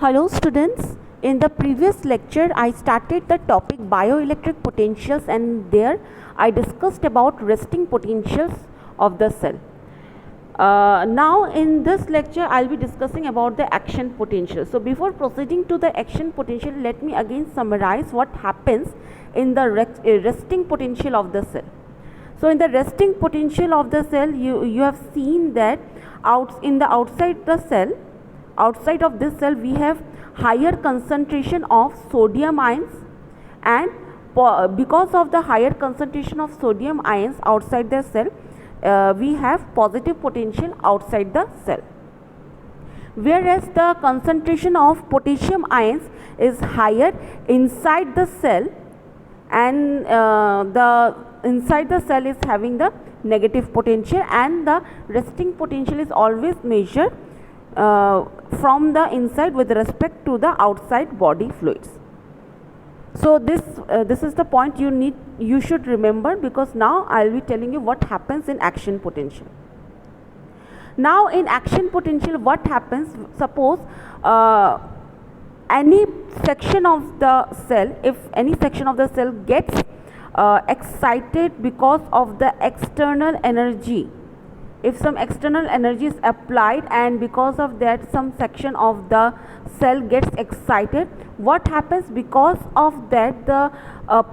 Hello students, in the previous lecture I started the topic bioelectric potentials and there I discussed about resting potentials of the cell. Now in this lecture I will be discussing about the action potential. So before proceeding to the action potential, let me again summarize what happens in the resting potential of the cell. So in the resting potential of the cell you have seen that outside of this cell we have higher concentration of sodium ions, and because of the higher concentration of sodium ions outside the cell we have positive potential outside the cell, whereas the concentration of potassium ions is higher inside the cell, and the inside the cell is having the negative potential, and the resting potential is always measured from the inside with respect to the outside body fluids. So this is the point you should remember, because now I will be telling you what happens in action potential. Now in action potential what happens, suppose any section of the cell, if any section of the cell gets excited because of the external energy, if some external energy is applied and because of that some section of the cell gets excited, what happens? Because of that the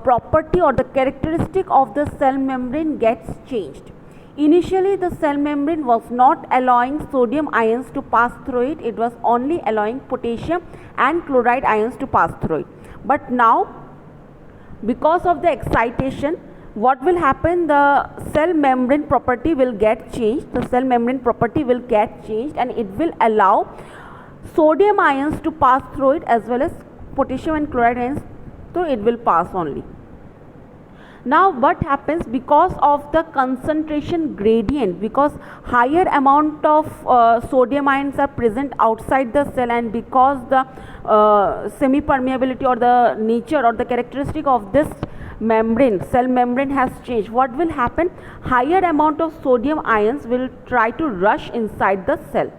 property or the characteristic of the cell membrane gets changed. Initially the cell membrane was not allowing sodium ions to pass through it, it was only allowing potassium and chloride ions to pass through it. But now because of the excitation, what will happen? The cell membrane property will get changed. The cell membrane property will get changed and it will allow sodium ions to pass through it as well as potassium and chloride ions, so it will pass only. Now what happens? Because of the concentration gradient, because higher amount of sodium ions are present outside the cell, and because the semi permeability or the nature or the characteristic of this cell membrane has changed, what will happen? Higher amount of sodium ions will try to rush inside the cell.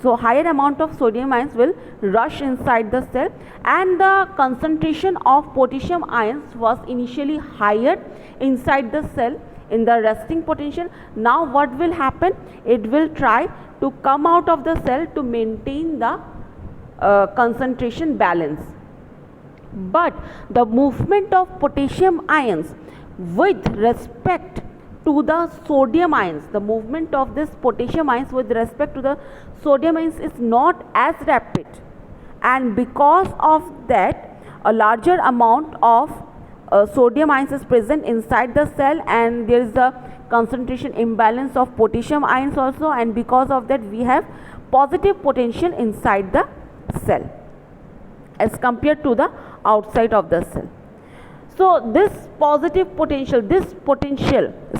So higher amount of sodium ions will rush inside the cell, and the concentration of potassium ions was initially higher inside the cell in the resting potential. Now what will happen? It will try to come out of the cell to maintain the concentration balance. But the movement of potassium ions with respect to the sodium ions, the movement of this potassium ions with respect to the sodium ions is not as rapid, and because of that a larger amount of sodium ions is present inside the cell, and there is a concentration imbalance of potassium ions also, and because of that we have positive potential inside the cell as compared to the outside of the cell. So this positive potential,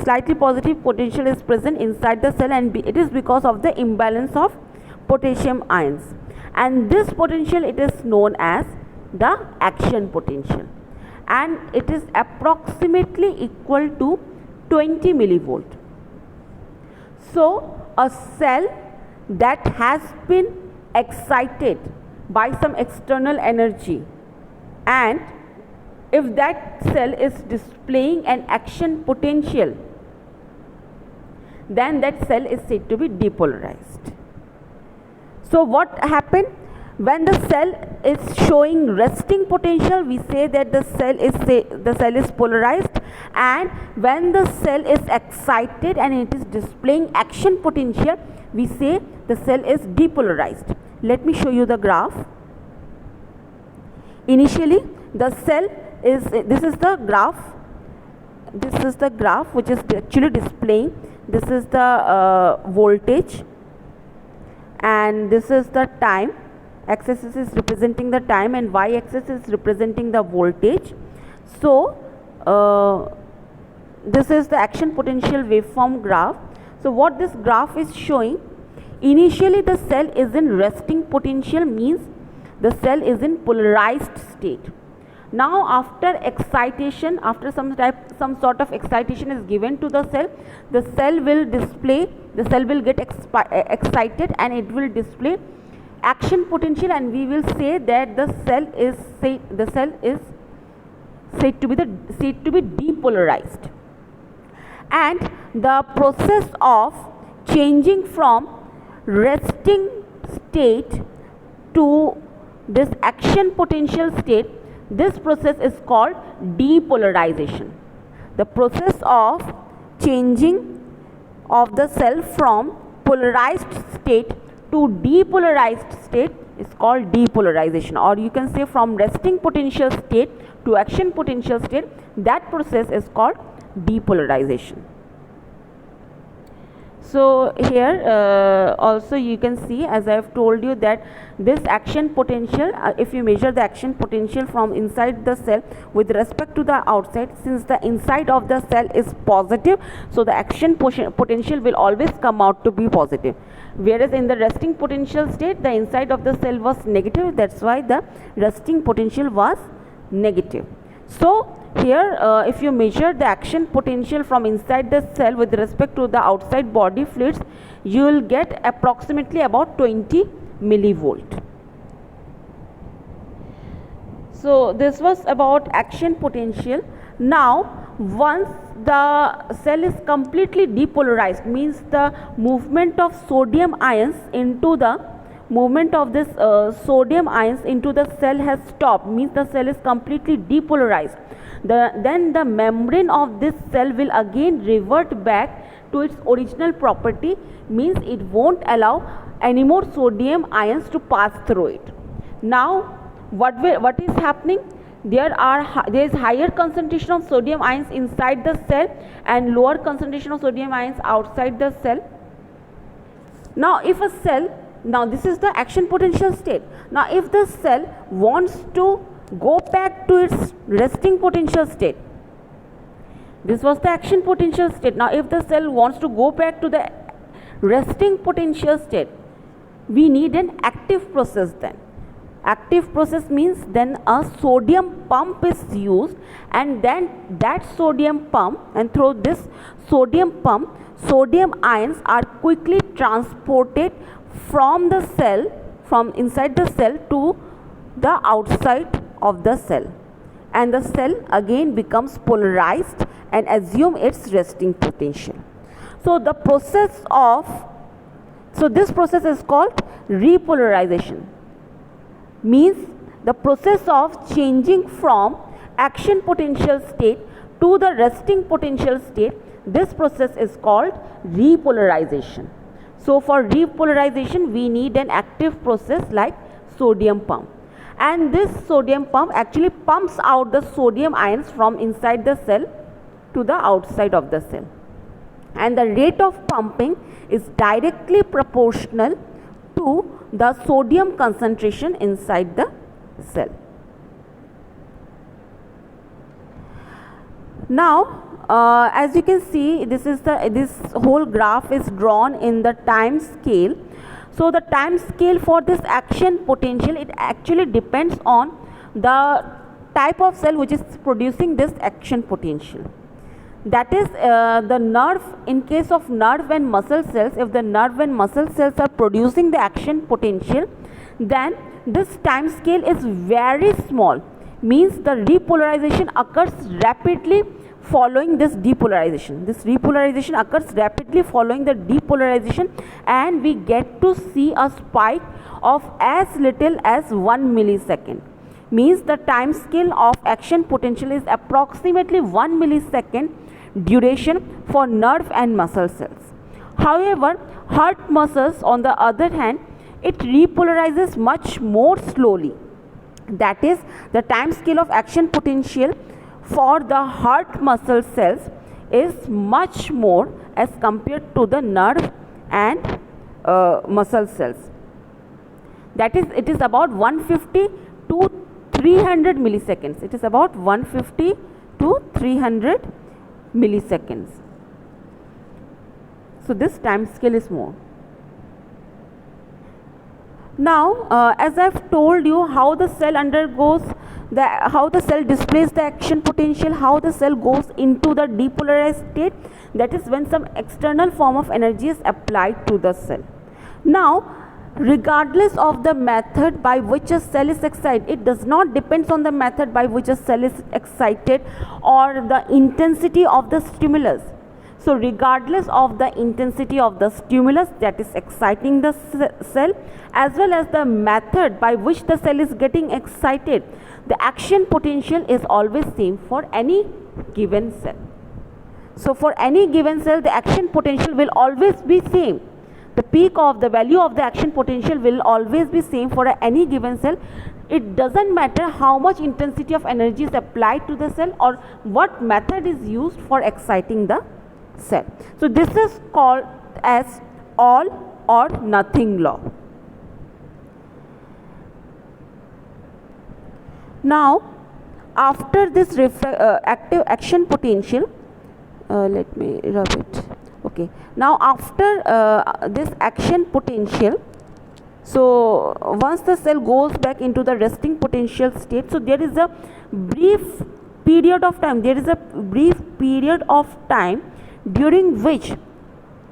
slightly positive potential is present inside the cell, and it is because of the imbalance of potassium ions, and this potential it is known as the action potential, and it is approximately equal to 20 millivolt. So a cell that has been excited by some external energy, and if that cell is displaying an action potential, then that cell is said to be depolarized. So what happened? When the cell is showing resting potential, we say that the cell is polarized, and when the cell is excited and it is displaying action potential, we say the cell is depolarized. Let me show you the graph. Initially the cell is, this is the graph which is actually displaying, this is the voltage, and this is the time. X-axis is representing the time and y-axis is representing the voltage. So this is the action potential waveform graph. So what this graph is showing, initially the cell is in resting potential, means the cell is in polarized state. Now after excitation, after some sort of excitation is given to the cell will display, the cell will get excited and it will display action potential, and we will say that the cell is said to be depolarized. And the process of changing from resting state to this action potential state, this process is called depolarization. The process of changing of the cell from polarized state to depolarized state is called depolarization, or you can say from resting potential state to action potential state, that process is called depolarization. So here also you can see, as I have told you, that this action potential, if you measure the action potential from inside the cell with respect to the outside, since the inside of the cell is positive, so the action potential will always come out to be positive, whereas in the resting potential state the inside of the cell was negative, that's why the resting potential was negative. So here if you measure the action potential from inside the cell with respect to the outside body fluids, you will get approximately about 20 millivolt. So this was about action potential. Now once the cell is completely depolarized, means the movement of sodium ions into the sodium ions into the cell has stopped, means the cell is completely depolarized. Then the membrane of this cell will again revert back to its original property, means it won't allow any more sodium ions to pass through it. Now what is happening? There is higher concentration of sodium ions inside the cell and lower concentration of sodium ions outside the cell. Now if a cell, now this is the action potential state. Now if the cell wants to go back to its resting potential state, this was the action potential state. Now if the cell wants to go back to the resting potential state, we need an active process. Then active process means then a sodium pump is used, and then that sodium pump, and through this sodium pump, sodium ions are quickly transported from the cell, from inside the cell to the outside of the cell, and the cell again becomes polarized and assume its resting potential. So the process of, so this process is called repolarization, means the process of changing from action potential state to the resting potential state, this process is called repolarization. So for repolarization we need an active process like sodium pump, and this sodium pump actually pumps out the sodium ions from inside the cell to the outside of the cell, and the rate of pumping is directly proportional to the sodium concentration inside the cell. Now as you can see, this whole graph is drawn in the time scale. So the time scale for this action potential, it actually depends on the type of cell which is producing this action potential. That is the nerve, in case of nerve and muscle cells, if the nerve and muscle cells are producing the action potential, then this time scale is very small, means the repolarization occurs rapidly following this depolarization. This repolarization occurs rapidly following the depolarization, and we get to see a spike of as little as 1 millisecond. Means the time scale of action potential is approximately 1 millisecond duration for nerve and muscle cells. However, heart muscles on the other hand, it repolarizes much more slowly. That is, the time scale of action potential for the heart muscle cells is much more as compared to the nerve and muscle cells. That is, it is about 150 to 300 milliseconds. It is about 150 to 300 milliseconds. So this time scale is more. Now as I have told you how the cell undergoes how the cell displays the action potential, how the cell goes into the depolarized state, that is when some external form of energy is applied to the cell. Now regardless of the method by which a cell is excited. It does not depend on the method by which a cell is excited or the intensity of the stimulus. So regardless of the intensity of the stimulus that is exciting the cell, as well as the method by which the cell is getting excited, the action potential is always same for any given cell. So for any given cell, the action potential will always be same. The peak of the value of the action potential will always be same for any given cell. It doesn't matter how much intensity of energy is applied to the cell or what method is used for exciting the cell. So this is called as all or nothing law. Now after this active action potential, let me rub it. Okay, now after this action potential, so once the cell goes back into the resting potential state, so there is a brief period of time, during which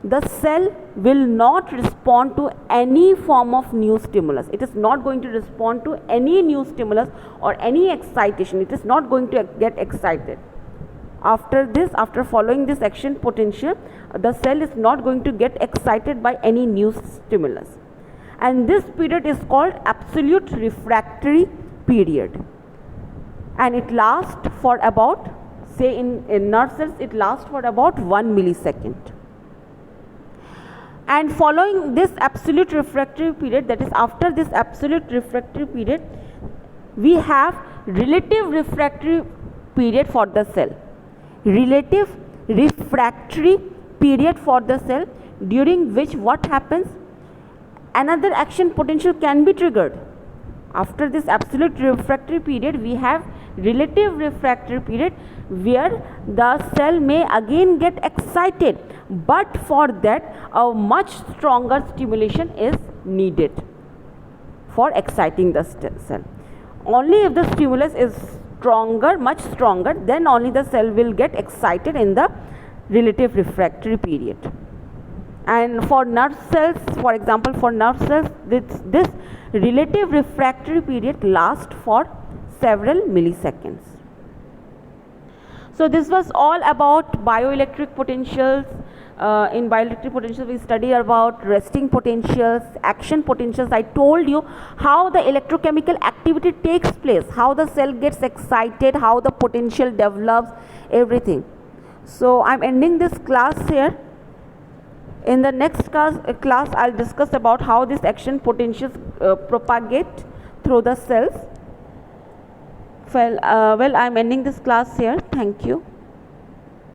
the cell will not respond to any form of new stimulus. It is not going to respond to any new stimulus or any excitation. It is not going to get excited. After following this action potential, the cell is not going to get excited by any new stimulus, and this period is called absolute refractory period, and it lasts for about, say in nerve cells, it lasts for about 1 millisecond. And following this absolute refractory period, that is after this absolute refractory period, we have relative refractory period for the cell. Relative refractory period for the cell, during which what happens, another action potential can be triggered. After this absolute refractory period, we have relative refractory period where the cell may again get excited, but for that a much stronger stimulation is needed for exciting the cell. Only if the stimulus is stronger, much stronger, then only the cell will get excited in the relative refractory period. And for nerve cells, for example, for nerve cells, this relative refractory period lasts for several milliseconds. So this was all about bioelectric potentials. In bioelectric potentials, we study about resting potentials, action potentials. I told you how the electrochemical activity takes place, how the cell gets excited, how the potential develops, everything. So I'm ending this class here. In the next class I'll discuss about how this action potentials propagate through the cells. Well, I'm ending this class here. Thank you.